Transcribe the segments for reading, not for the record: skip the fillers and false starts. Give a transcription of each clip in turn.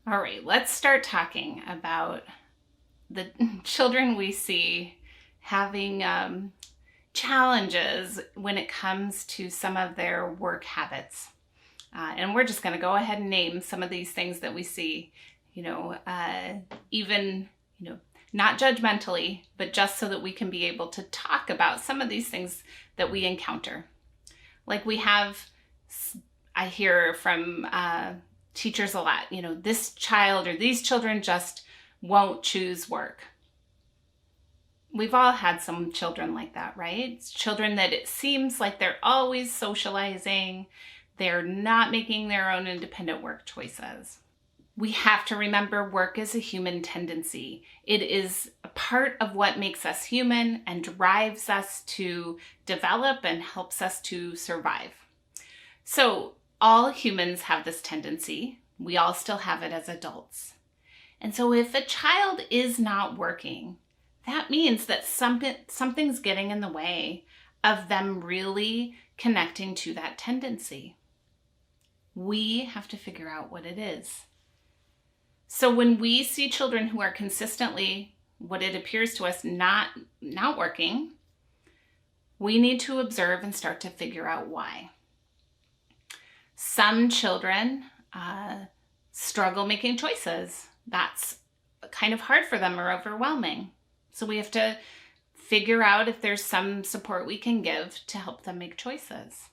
All right, let's start talking about the children we see having challenges when it comes to some of their work habits. And we're just going to go ahead and name some of these things that we see, even, not judgmentally, but just so that we can be able to talk about some of these things that we encounter. Like I hear from teachers a lot, this child or these children just won't choose work. We've all had some children like that, right? It's children that it seems like they're always socializing. They're not making their own independent work choices. We have to remember work is a human tendency. It is a part of what makes us human and drives us to develop and helps us to survive. So all humans have this tendency. We all still have it as adults. And so if a child is not working, that means that something's getting in the way of them really connecting to that tendency. We have to figure out what it is. So when we see children who are consistently, what it appears to us, not working, we need to observe and start to figure out why. Some children struggle making choices. That's kind of hard for them or overwhelming. So we have to figure out if there's some support we can give to help them make choices.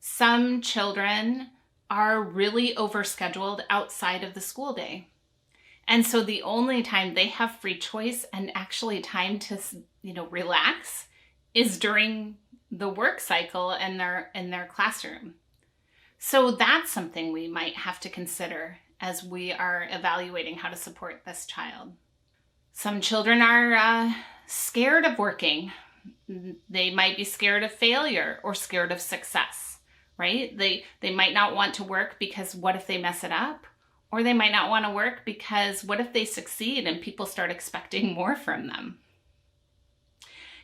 Some children are really overscheduled outside of the school day. And so the only time they have free choice and actually time to, relax is during the work cycle and in their classroom. So that's something we might have to consider as we are evaluating how to support this child. Some children are scared of working. They might be scared of failure or scared of success, right? They might not want to work because what if they mess it up? Or they might not want to work because what if they succeed and people start expecting more from them?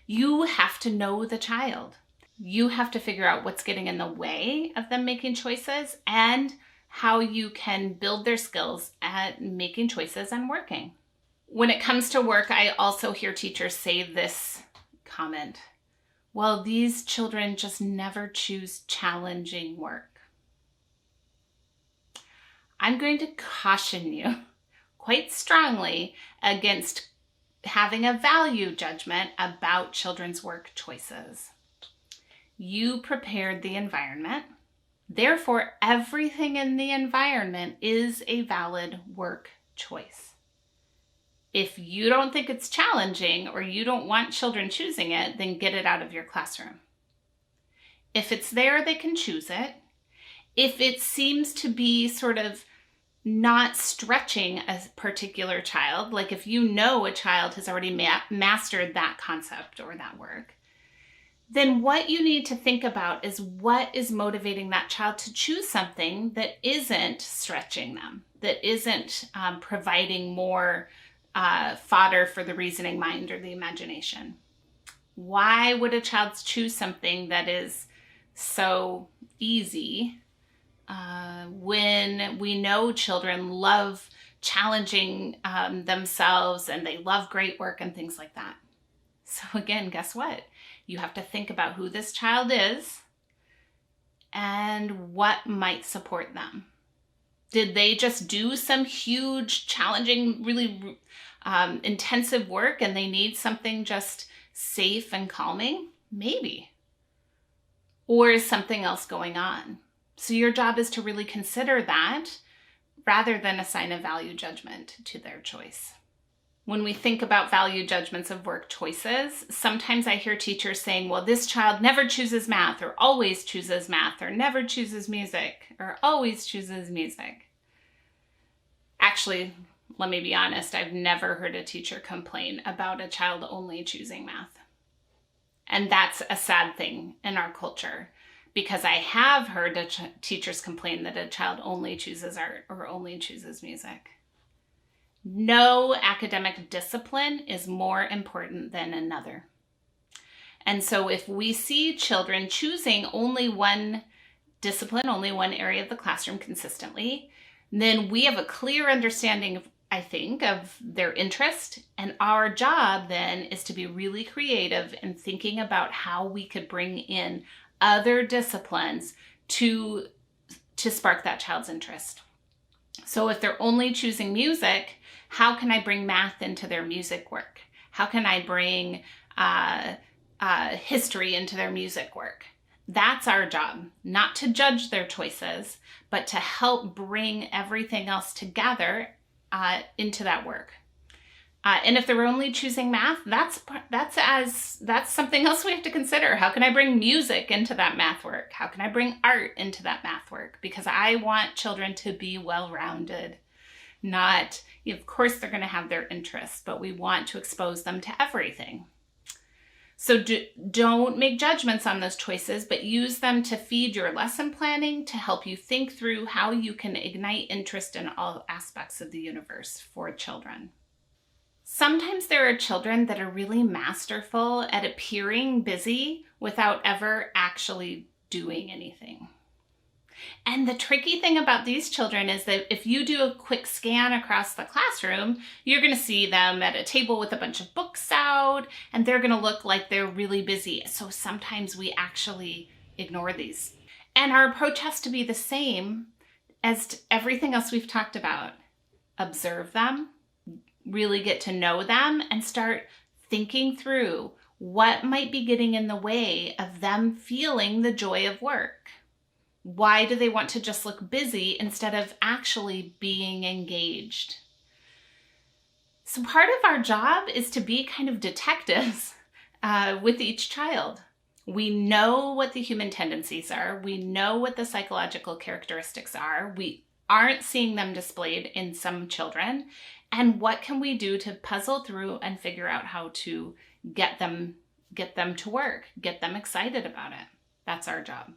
You have to know the child. You have to figure out what's getting in the way of them making choices and how you can build their skills at making choices and working. When it comes to work, I also hear teachers say this comment: well, these children just never choose challenging work. I'm going to caution you quite strongly against having a value judgment about children's work choices. You prepared the environment. Therefore, everything in the environment is a valid work choice. If you don't think it's challenging or you don't want children choosing it, then get it out of your classroom. If it's there, they can choose it. If it seems to be sort of not stretching a particular child, like if you know a child has already mastered that concept or that work, then what you need to think about is what is motivating that child to choose something that isn't stretching them, that isn't providing more fodder for the reasoning mind or the imagination. Why would a child choose something that is so easy when we know children love challenging themselves and they love great work and things like that? So again, guess what? You have to think about who this child is and what might support them. Did they just do some huge, challenging, really intensive work and they need something just safe and calming? Maybe. Or is something else going on? So your job is to really consider that rather than assign a value judgment to their choice. When we think about value judgments of work choices, sometimes I hear teachers saying, well, this child never chooses math or always chooses math or never chooses music or always chooses music. Actually, let me be honest, I've never heard a teacher complain about a child only choosing math. And that's a sad thing in our culture because I have heard teachers complain that a child only chooses art or only chooses music. No academic discipline is more important than another. And so if we see children choosing only one discipline, only one area of the classroom consistently, then we have a clear understanding of, I think, of their interest. And our job then is to be really creative in thinking about how we could bring in other disciplines to spark that child's interest. So if they're only choosing music, how can I bring math into their music work? How can I bring history into their music work? That's our job, not to judge their choices, but to help bring everything else together into that work. And if they're only choosing math, that's something else we have to consider. How can I bring music into that math work? How can I bring art into that math work? Because I want children to be well-rounded. Not, of course, they're going to have their interests, but we want to expose them to everything. So don't make judgments on those choices, but use them to feed your lesson planning to help you think through how you can ignite interest in all aspects of the universe for children. Sometimes there are children that are really masterful at appearing busy without ever actually doing anything. And the tricky thing about these children is that if you do a quick scan across the classroom, you're going to see them at a table with a bunch of books out, and they're going to look like they're really busy. So sometimes we actually ignore these. And our approach has to be the same as everything else we've talked about. Observe them, really get to know them, and start thinking through what might be getting in the way of them feeling the joy of work. Why do they want to just look busy instead of actually being engaged? So part of our job is to be kind of detectives with each child. We know what the human tendencies are. We know what the psychological characteristics are. We aren't seeing them displayed in some children. And what can we do to puzzle through and figure out how to get them to work, get them excited about it? That's our job.